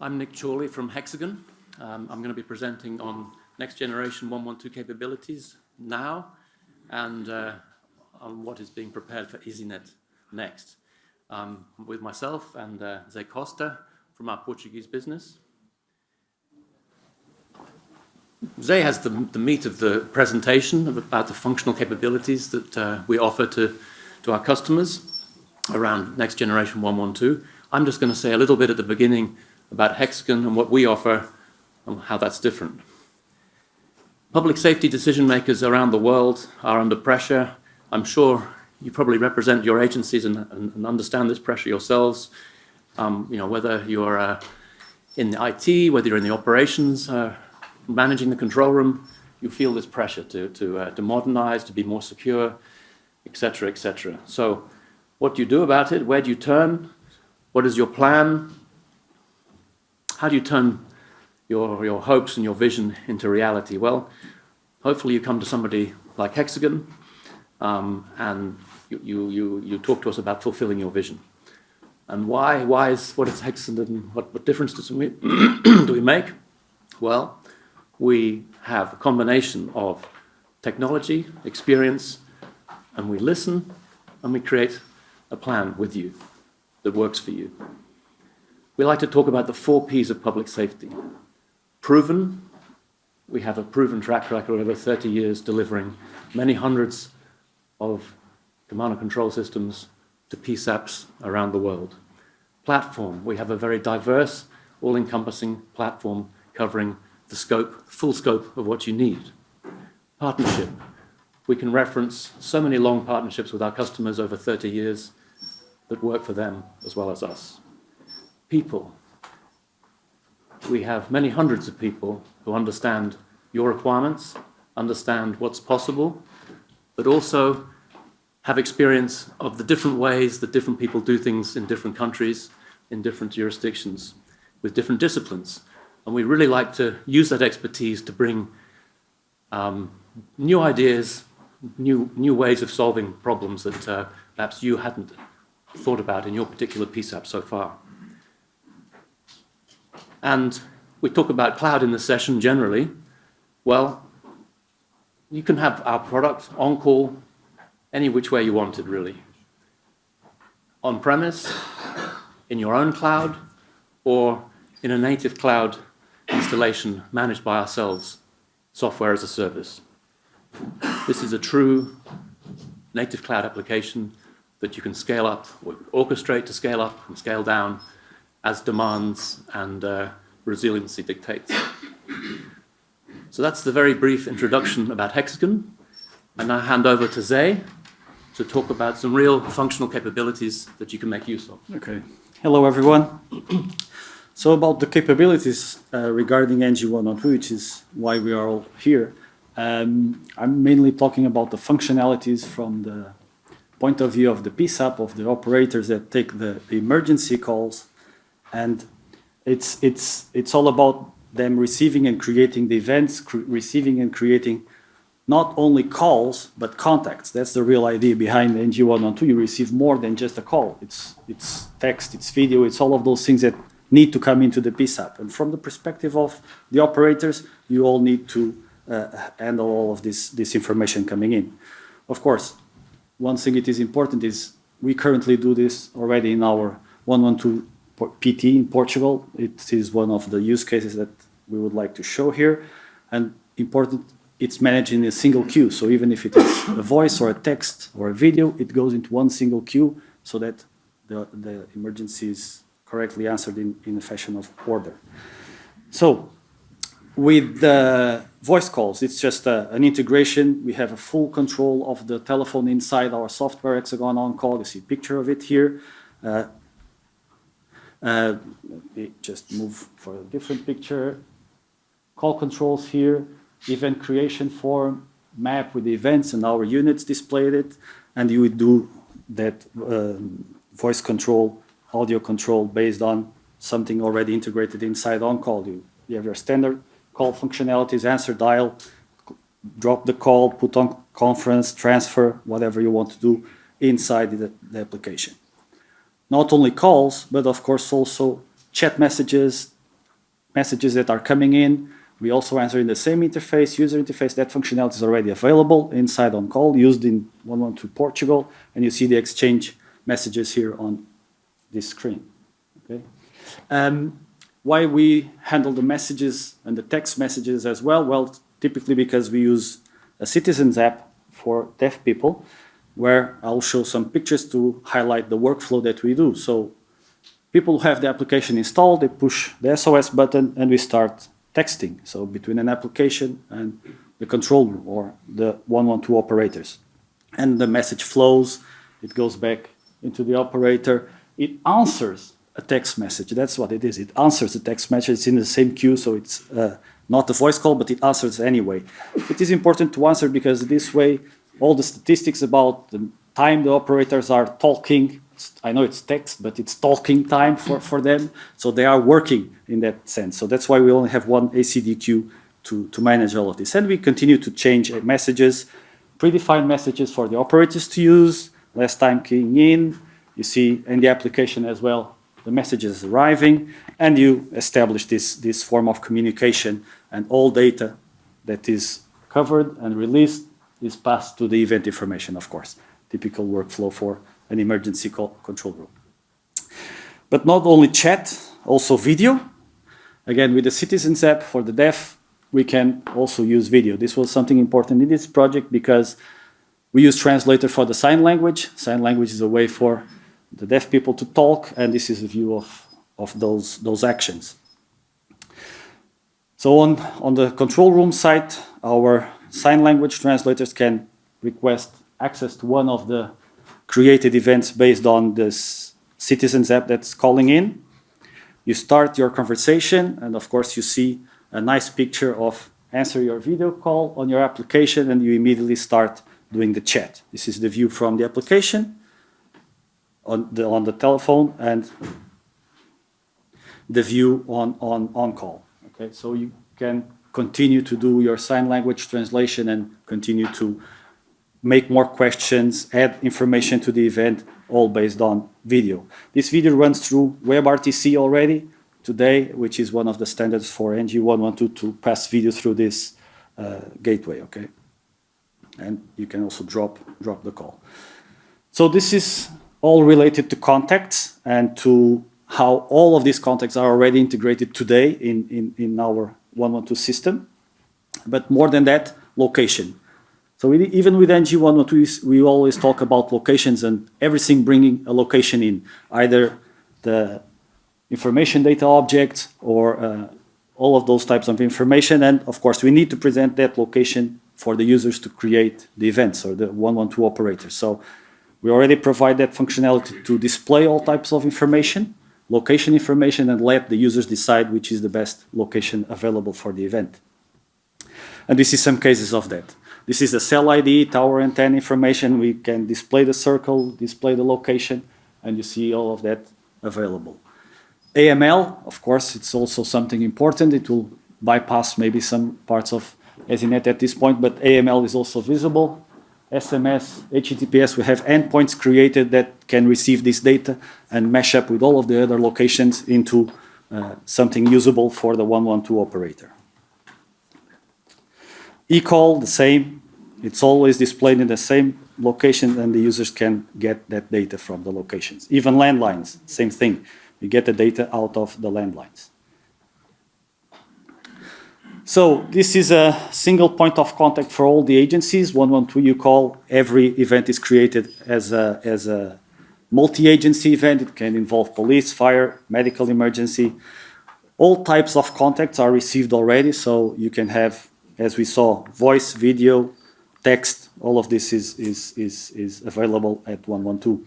I'm Nick Chorley from Hexagon. I'm going to be presenting on next generation 112 capabilities now and on what is being prepared for ESInet NEXT. With myself and José Costa from our Portuguese business. José has the meat of the presentation about the functional capabilities that we offer to our customers around next generation 112. I'm just going to say a little bit at the beginning about Hexagon and what we offer and how that's different. Public safety decision makers around the world are under pressure. I'm sure you probably represent your agencies and understand this pressure yourselves. Whether you're in the IT, whether you're in the operations, managing the control room, you feel this pressure to modernize, to be more secure, etc., etc. So what do you do about it? Where do you turn? What is your plan? How do you turn your hopes and your vision into reality? Well, hopefully you come to somebody like Hexagon and you talk to us about fulfilling your vision. And what is Hexagon? What difference do we make? Well, we have a combination of technology, experience, and we listen and we create a plan with you that works for you. We like to talk about the 4 Ps of public safety. Proven. We have a proven track record over 30 years delivering many hundreds of command and control systems to PSAPs around the world. Platform. We have a very diverse, all-encompassing platform covering the full scope of what you need. Partnership. We can reference so many long partnerships with our customers over 30 years that work for them as well as us. People. We have many hundreds of people who understand your requirements, understand what's possible, but also have experience of the different ways that different people do things in different countries, in different jurisdictions, with different disciplines. And we really like to use that expertise to bring new ideas, new ways of solving problems that perhaps you hadn't thought about in your particular PSAP so far. And we talk about cloud in the session generally. Well, you can have our product on call any which way you want it, really. On-premise, in your own cloud, or in a native cloud installation managed by ourselves, software as a service. This is a true native cloud application that you can scale up, or orchestrate to scale up and scale down as demands and resiliency dictates. So that's the very brief introduction about Hexagon. I now hand over to Zay to talk about some real functional capabilities that you can make use of. Okay. Hello, everyone. So about the capabilities regarding NG112, which is why we are all here, I'm mainly talking about the functionalities from the point of view of the PSAP, of the operators that take the emergency calls. And it's all about them receiving and creating the events, receiving and creating not only calls, but contacts. That's the real idea behind the NG112. You receive more than just a call. It's text, it's video, it's all of those things that need to come into the PSAP. And from the perspective of the operators, you all need to handle all of this information coming in. Of course, one thing it is important is we currently do this already in our 112 PT in Portugal. It is one of the use cases that we would like to show here. And important, it's managed in a single queue. So even if it is a voice or a text or a video, it goes into one single queue so that the emergency is correctly answered in a fashion of order. So with the voice calls, it's just an integration. We have a full control of the telephone inside our software, Hexagon On Call. You see a picture of it here. Let me just move for a different picture. Call controls here, event creation form, map with the events and our units displayed it, and you would do that voice control, audio control based on something already integrated inside On Call. You have your standard call functionalities, answer dial, drop the call, put on conference, transfer, whatever you want to do inside the application. Not only calls, but of course also chat messages, messages that are coming in. We also answer in the same interface, user interface. That functionality is already available inside on call, used in 112 Portugal, and you see the exchange messages here on this screen. Okay. Why we handle the messages and the text messages as well? Well, typically because we use a Citizens app for deaf people, where I'll show some pictures to highlight the workflow that we do. So people who have the application installed, they push the SOS button and we start texting. So between an application and the control room or the 112 operators. And the message flows, it goes back into the operator. It answers a text message. That's what it is. It answers the text message. It's in the same queue, so it's not a voice call, but it answers anyway. It is important to answer because this way, all the statistics about the time the operators are talking, I know it's text, but it's talking time for them. So they are working in that sense. So that's why we only have one ACD queue to manage all of this. And we continue to change messages, predefined messages for the operators to use, less time keying in. You see in the application as well, the messages arriving, and you establish this form of communication, and all data that is covered and released is passed to the event information, of course. Typical workflow for an emergency control room. But not only chat, also video. Again, with the Citizens app for the deaf, we can also use video. This was something important in this project because we use translator for the sign language. Sign language is a way for the deaf people to talk, and this is a view of those actions. So on the control room side, our sign language translators can request access to one of the created events based on this Citizens app that's calling in. You start your conversation, and of course you see a nice picture of answer your video call on your application, and you immediately start doing the chat. This is the view from the application on the telephone, and the view on call. Okay, so you can continue to do your sign language translation and continue to make more questions, add information to the event, all based on video. This video runs through WebRTC already today, which is one of the standards for NG112 to pass video through this gateway. Okay, and you can also drop the call. So this is all related to contacts and to how all of these contacts are already integrated today in our 112 system. But more than that, location. So even with NG112, we always talk about locations and everything bringing a location in, either the information data object or all of those types of information. And of course, we need to present that location for the users to create the events or the 112 operators. So we already provide that functionality to display all types of information, location information, and let the users decide which is the best location available for the event. And this is some cases of that. This is the cell ID, tower antenna information. We can display the circle, display the location, and you see all of that available. AML, of course, it's also something important. It will bypass maybe some parts of ESInet at this point, but AML is also visible. SMS, HTTPS, we have endpoints created that can receive this data and mesh up with all of the other locations into something usable for the 112 operator. eCall, the same. It's always displayed in the same location, and the users can get that data from the locations. Even landlines, same thing. You get the data out of the landlines. So this is a single point of contact for all the agencies. 112 you call, every event is created as a multi-agency event. It can involve police, fire, medical emergency. All types of contacts are received already, so you can have, as we saw, voice, video, text. All of this is available at 112.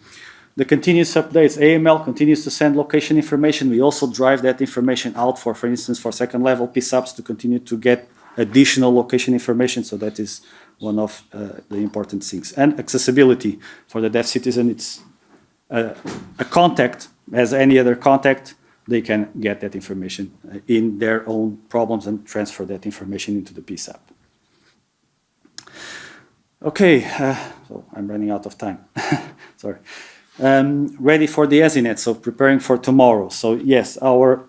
The continuous updates, AML continues to send location information. We also drive that information out for instance, for second level PSAPs to continue to get additional location information. So that is one of the important things. And accessibility for the deaf citizen, it's a contact, as any other contact, they can get that information in their own problems and transfer that information into the PSAP. Okay, so I'm running out of time. Sorry. Ready for the ESInet, so preparing for tomorrow. So yes, our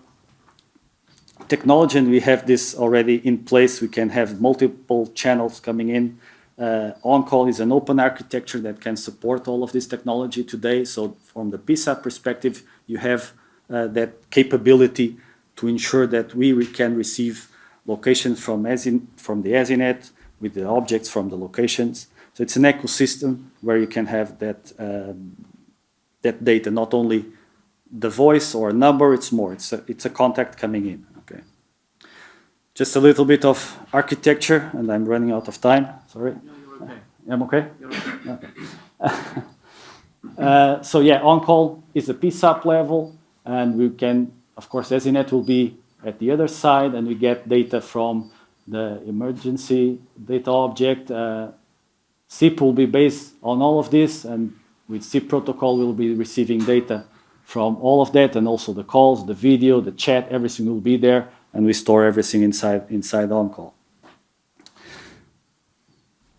technology, and we have this already in place. We can have multiple channels coming in. On-call is an open architecture that can support all of this technology today. So from the PSAP perspective, you have that capability to ensure that we can receive locations from the ESInet with the objects from the locations. So it's an ecosystem where you can have that, that data, not only the voice or a number, it's more. It's a contact coming in. Okay. Just a little bit of architecture, and I'm running out of time. Sorry. No, you're okay. I'm okay? You're okay. Okay. So yeah, on-call is a PSAP level, and we can, of course, ESInet will be at the other side, and we get data from the emergency data object. SIP will be based on all of this, and with SIP protocol, we'll be receiving data from all of that, and also the calls, the video, the chat, everything will be there, and we store everything inside on-call.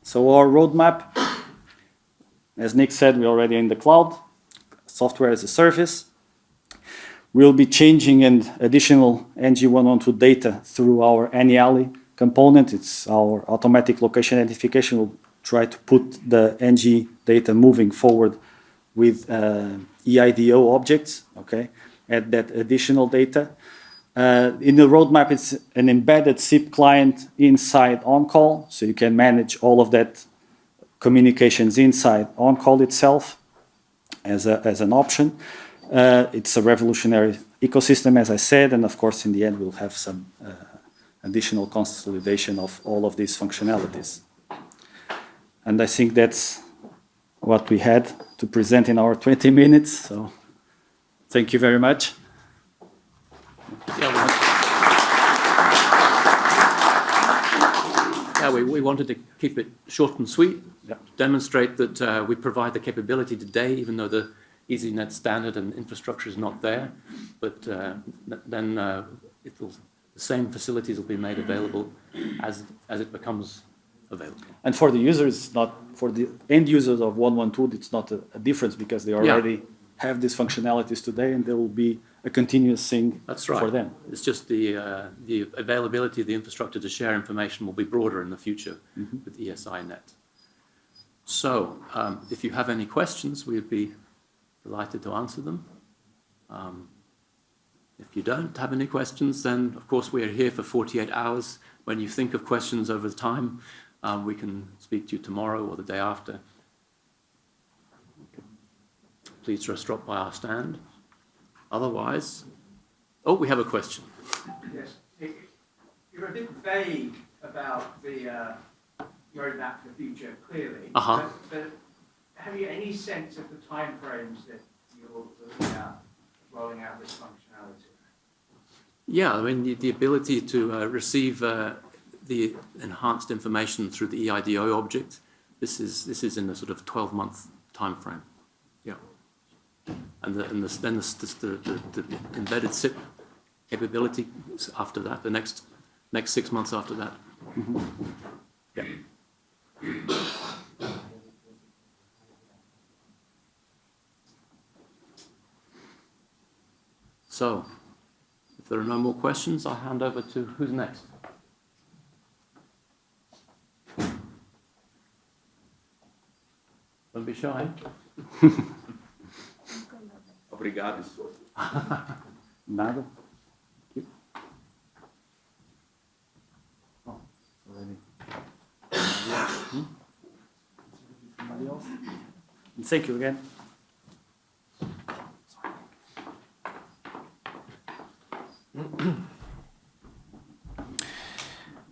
So our roadmap, as Nick said, we're already in the cloud, software as a service. We'll be changing an additional NG112 data through our NEALI component. It's our automatic location identification. We'll try to put the NG data moving forward with EIDO objects, okay, add that additional data. In the roadmap, it's an embedded SIP client inside on-call, so you can manage all of that communications inside on-call itself as an option. It's a revolutionary ecosystem, as I said, and of course, in the end, we'll have some additional consolidation of all of these functionalities. And I think that's what we had to present in our 20 minutes, so thank you very much. Yeah, we wanted to keep it short and sweet, yeah. Demonstrate that we provide the capability today, even though the ESInet standard and infrastructure is not there. But then the same facilities will be made available as it becomes available. And for the users, not for the end users of 112, it's not a difference because they already have these functionalities today, and there will be a continuous thing. That's right. For them. It's just the availability of the infrastructure to share information will be broader in the future with ESInet. So if you have any questions, we'd be delighted to answer them. If you don't have any questions, then of course we are here for 48 hours. When you think of questions over time, we can speak to you tomorrow or the day after. Please just drop by our stand. Otherwise, oh, we have a question. Yes, you're a bit vague about the roadmap for the future, clearly. But have you any sense of the timeframes that you're looking at rolling out this functionality? Yeah, I mean, the ability to receive the enhanced information through the EIDO object, this is in the sort of 12-month time frame. Yeah. And then the embedded SIP capability after that, the next 6 months after that. Yeah. So, if there are no more questions, I'll hand over to who's next. Don't be shy. Obrigado. Nada. Oh, already. Somebody else? Thank you again.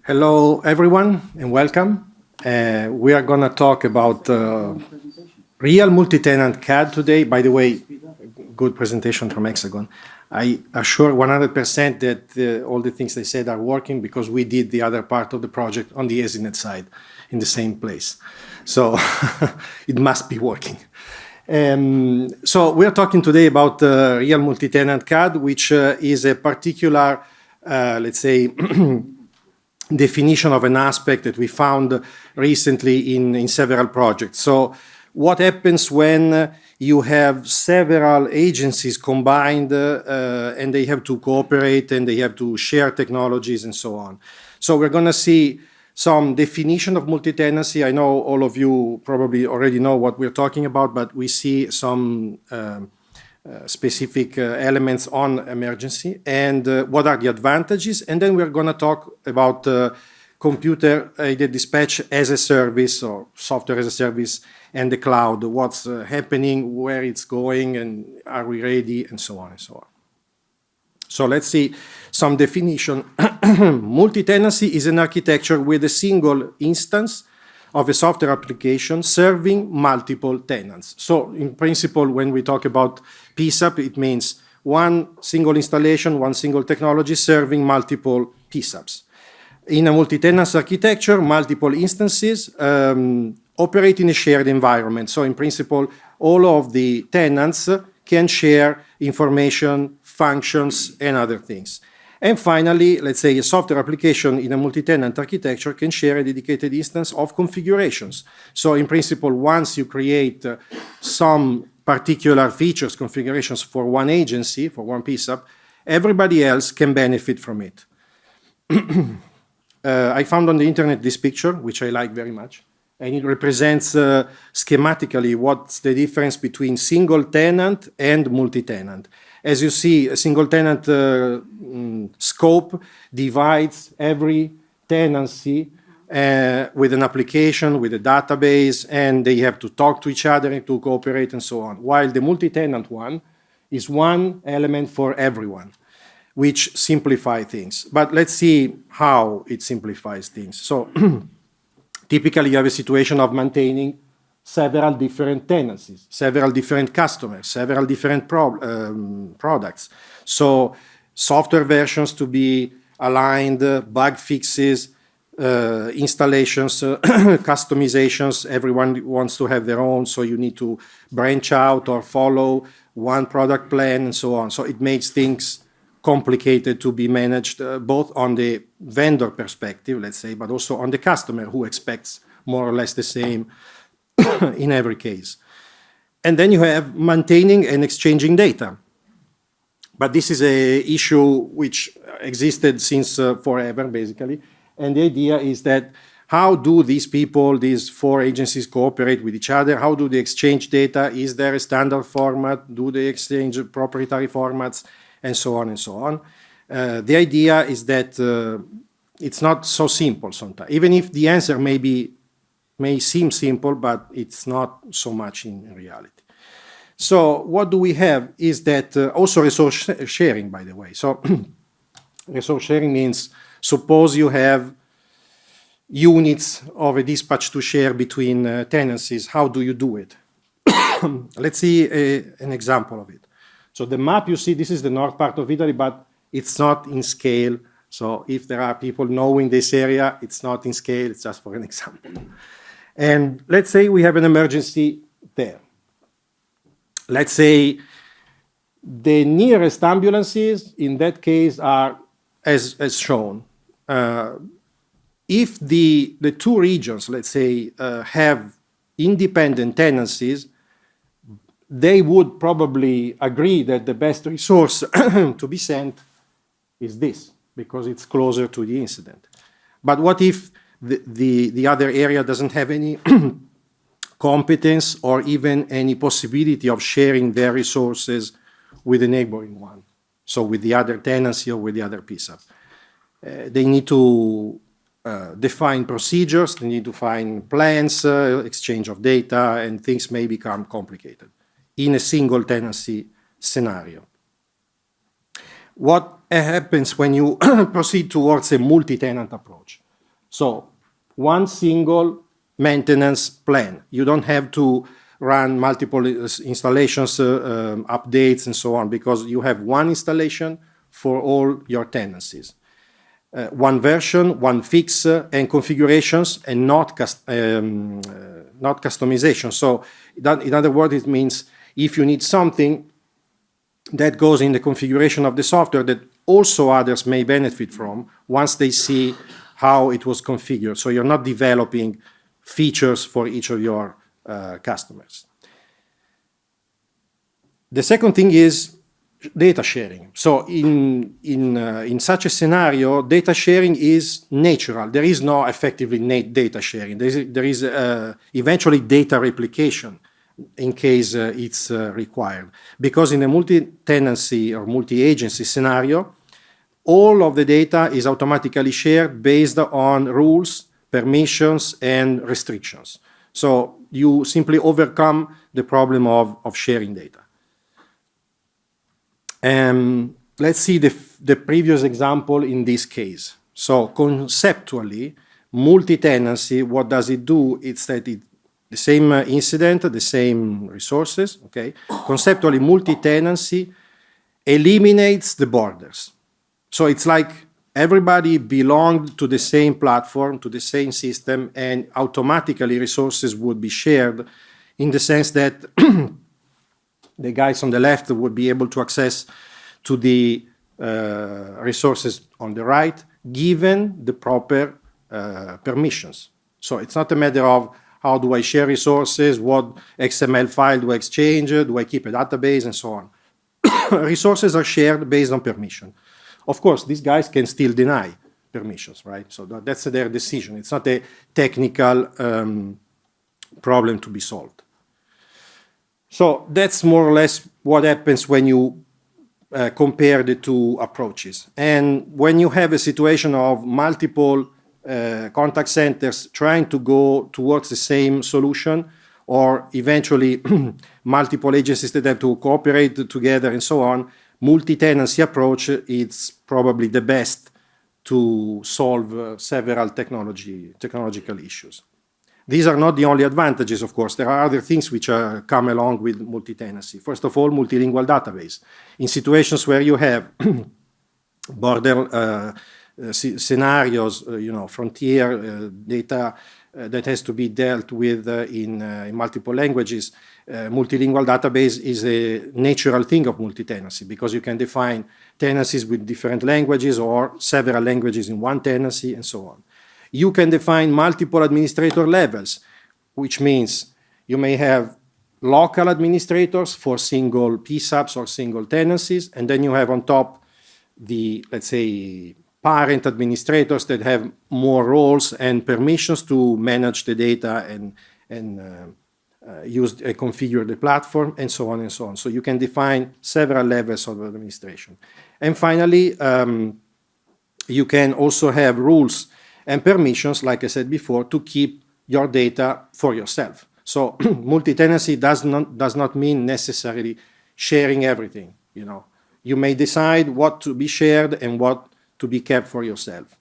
Hello, everyone, and welcome. We are going to talk about real multi-tenant CAD today. By the way, good presentation from Hexagon. I assure 100% that all the things they said are working because we did the other part of the project on the ESInet side in the same place. So it must be working. So we are talking today about real multi-tenant CAD, which is a particular, let's say, definition of an aspect that we found recently in several projects. So what happens when you have several agencies combined and they have to cooperate and they have to share technologies and so on. So we're going to see some definition of multi-tenancy. I know all of you probably already know what we're talking about, but we see some specific elements on emergency and what are the advantages. And then we're going to talk about computer-aided dispatch as a service or software as a service and the cloud, what's happening, where it's going, and are we ready, and so on and so on. So let's see some definition. Multi-tenancy is an architecture with a single instance of a software application serving multiple tenants. So in principle, when we talk about PSAP, it means one single installation, one single technology serving multiple PSAPs. In a multi-tenancy architecture, multiple instances operate in a shared environment. So in principle, all of the tenants can share information, functions, and other things. And finally, let's say a software application in a multi-tenant architecture can share a dedicated instance of configurations. So in principle, once you create some particular features, configurations for one agency, for one PSAP, everybody else can benefit from it. I found on the internet this picture, which I like very much. And it represents schematically what's the difference between single tenant and multi-tenant. As you see, a single tenant scope divides every tenancy with an application, with a database, and they have to talk to each other and to cooperate and so on. While the multi-tenant one is one element for everyone, which simplify things. But let's see how it simplifies things. So typically, you have a situation of maintaining several different tenancies, several different customers, several different products. So software versions to be aligned, bug fixes, installations, customizations. Everyone wants to have their own, so you need to branch out or follow one product plan and so on. So it makes things complicated to be managed both on the vendor perspective, let's say, but also on the customer who expects more or less the same in every case. And then you have maintaining and exchanging data. But this is an issue which existed since forever, basically. And the idea is that how do these people, these four agencies, cooperate with each other? How do they exchange data? Is there a standard format? Do they exchange proprietary formats? And so on and so on. The idea is that it's not so simple sometimes, even if the answer may seem simple, but it's not so much in reality. So what do we have is that also resource sharing, by the way. So resource sharing means suppose you have units of a dispatch to share between tenancies. How do you do it? Let's see an example of it. So the map you see, this is the north part of Italy, but it's not in scale. So if there are people knowing this area, it's not in scale, it's just for an example. And let's say we have an emergency there. Let's say the nearest ambulances in that case are as shown. If the two regions, let's say, have independent tenancies, they would probably agree that the best resource to be sent is this, because it's closer to the incident. But what if the other area doesn't have any competence or even any possibility of sharing their resources with the neighboring one, so with the other tenancy or with the other PSAP? They need to define procedures, they need to find plans, exchange of data, and things may become complicated in a single tenancy scenario. What happens when you proceed towards a multi-tenant approach? So one single maintenance plan. You don't have to run multiple installations, updates, and so on, because you have one installation for all your tenancies. One version, one fix, and configurations, and not customization. So in other words, it means if you need something that goes in the configuration of the software that also others may benefit from once they see how it was configured. So you're not developing features for each of your customers. The second thing is data sharing. So in such a scenario, data sharing is natural. There is no effectively data sharing. There is eventually data replication in case it's required. Because in a multi-tenancy or multi-agency scenario, all of the data is automatically shared based on rules, permissions, and restrictions. So you simply overcome the problem of sharing data. Let's see the previous example in this case. So conceptually, multi-tenancy, what does it do? It's that the same incident, the same resources, okay? Conceptually, multi-tenancy eliminates the borders. So it's like everybody belonged to the same platform, to the same system, and automatically resources would be shared in the sense that the guys on the left would be able to access to the resources on the right, given the proper permissions. So it's not a matter of how do I share resources, what XML file do I exchange, do I keep a database, and so on. Resources are shared based on permission. Of course, these guys can still deny permissions, right? So that's their decision. It's not a technical problem to be solved. So that's more or less what happens when you compare the two approaches. And when you have a situation of multiple contact centers trying to go towards the same solution, or eventually multiple agencies that have to cooperate together and so on, multi-tenancy approach is probably the best to solve several technological issues. These are not the only advantages, of course. There are other things which come along with multi-tenancy. First of all, multilingual database. In situations where you have border scenarios, frontier data that has to be dealt with in multiple languages, multilingual database is a natural thing of multi-tenancy because you can define tenancies with different languages or several languages in one tenancy and so on. You can define multiple administrator levels, which means you may have local administrators for single PSAPs or single tenancies, and then you have on top the, let's say, parent administrators that have more roles and permissions to manage the data and use and configure the platform, and so on and so on. So you can define several levels of administration. And finally, you can also have rules and permissions, like I said before, to keep your data for yourself. So multi-tenancy does not mean necessarily sharing everything. You may decide what to be shared and what to be kept for yourself.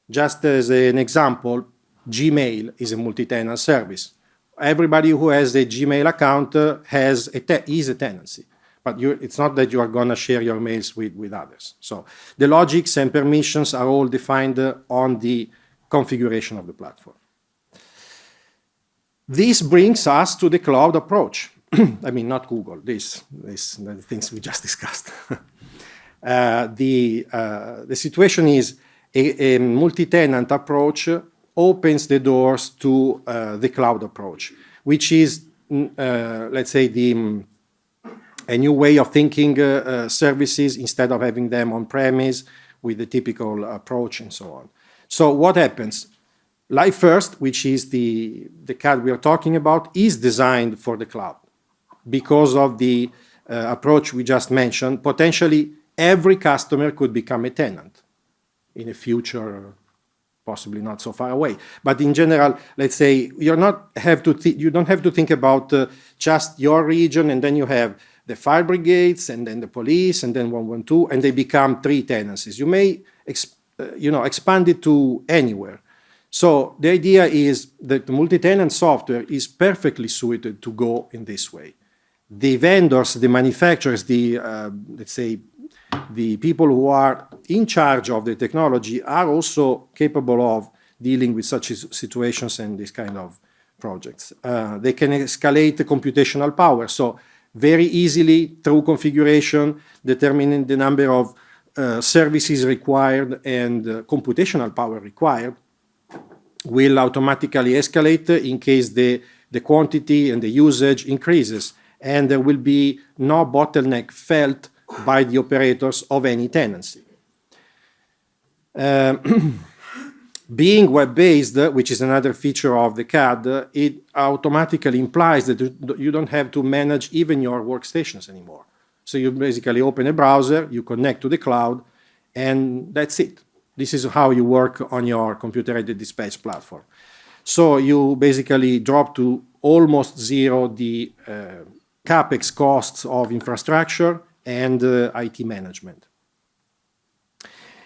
Just as an example, Gmail is a multi-tenant service. Everybody who has a Gmail account is a tenancy. But it's not that you are going to share your mails with others. So the logics and permissions are all defined on the configuration of the platform. This brings us to the cloud approach. I mean, not Google, the things we just discussed. The situation is a multi-tenant approach opens the doors to the cloud approach, which is, let's say, a new way of thinking services instead of having them on-premise with the typical approach and so on. So what happens? Live First, which is the CAD we are talking about, is designed for the cloud. Because of the approach we just mentioned, potentially every customer could become a tenant in a future, possibly not so far away. But in general, let's say you don't have to think about just your region, and then you have the fire brigades, and then the police, and then 112, and they become 3 tenancies. You may expand it to anywhere. So the idea is that the multi-tenant software is perfectly suited to go in this way. The vendors, the manufacturers, let's say, the people who are in charge of the technology are also capable of dealing with such situations and this kind of projects. They can escalate the computational power. So very easily, through configuration, determining the number of services required and computational power required, will automatically escalate in case the quantity and the usage increases. and there will be no bottleneck felt by the operators of any tenancy. Being web-based, which is another feature of the CAD, it automatically implies that you don't have to manage even your workstations anymore. So you basically open a browser, you connect to the cloud, and that's it. This is how you work on your computer-aided dispatch platform. So you basically drop to almost zero the CapEx costs of infrastructure and IT management.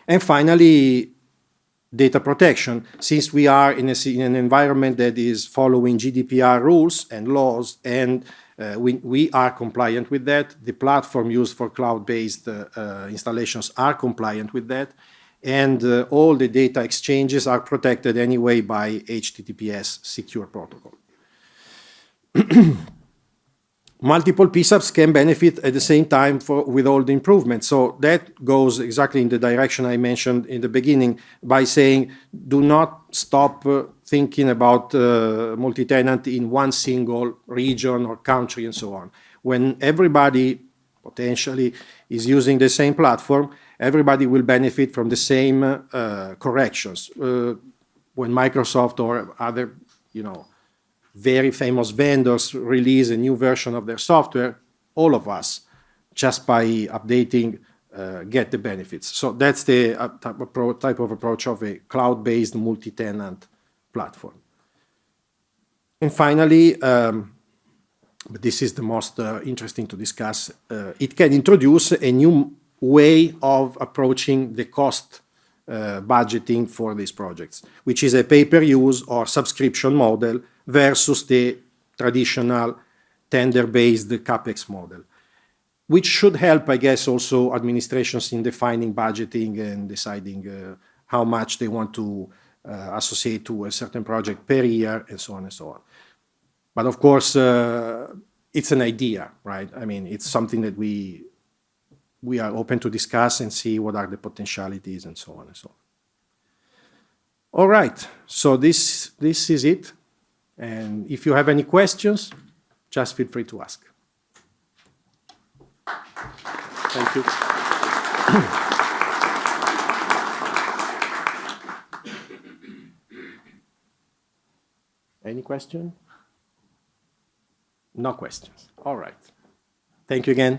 And finally, data protection. Since we are in an environment that is following GDPR rules and laws, and we are compliant with that, the platform used for cloud-based installations are compliant with that, and all the data exchanges are protected anyway by HTTPS secure protocol. Multiple PSAPs can benefit at the same time with all the improvements. So that goes exactly in the direction I mentioned in the beginning by saying, do not stop thinking about multi-tenant in one single region or country and so on. When everybody potentially is using the same platform, everybody will benefit from the same corrections. When Microsoft or other, very famous vendors release a new version of their software, all of us, just by updating, get the benefits. So that's the type of approach of a cloud-based multi-tenant platform. And finally, but this is the most interesting to discuss, it can introduce a new way of approaching the cost budgeting for these projects, which is a pay-per-use or subscription model versus the traditional tender-based CapEx model, which should help, I guess, also administrations in defining budgeting and deciding how much they want to associate to a certain project per year, and so on and so on. But of course, it's an idea, right? I mean, it's something that we are open to discuss and see what are the potentialities and so on and so on. All right, so this is it. And if you have any questions, just feel free to ask. Thank you. Any question? No questions. All right. Thank you again.